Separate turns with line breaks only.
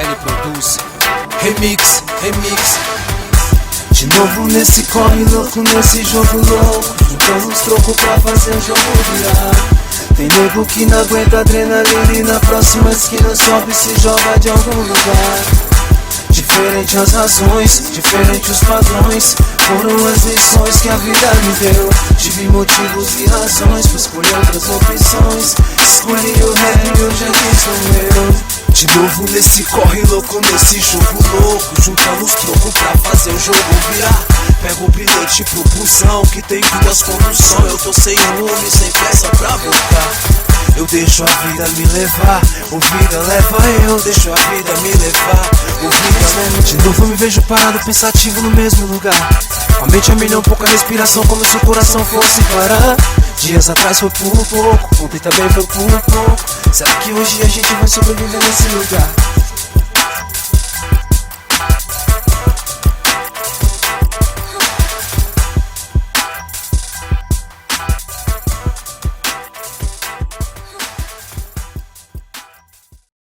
JL produz. Remix, remix.
De novo nesse corre louco, nesse jogo louco, juntando os trocos pra fazer o jogo virar. Tem nego que não aguenta adrenalina e na próxima esquina sobe e se joga de algum lugar. Diferente as razões, diferente os padrões, foram as lições que a vida me deu. Tive motivos e razões pra escolher outras opções. Escolhi o rap e hoje aqui sou eu.
De novo nesse corre louco, nesse jogo louco, juntando os trocos pra fazer o jogo virar. Pego o bilhete pro busão que tem duas condução. Eu tô sem rumo, sem pressa pra voltar. Eu deixo a vida me levar, o vida leva eu. Deixo a vida me levar, o vida leva.
De novo me vejo parado, pensativo no mesmo lugar. A mente a milhão, pouca respiração, como se o coração fosse parar. Dias atrás foi por pouco, ontem também foi por pouco. Será que hoje a gente vai sobreviver nesse lugar?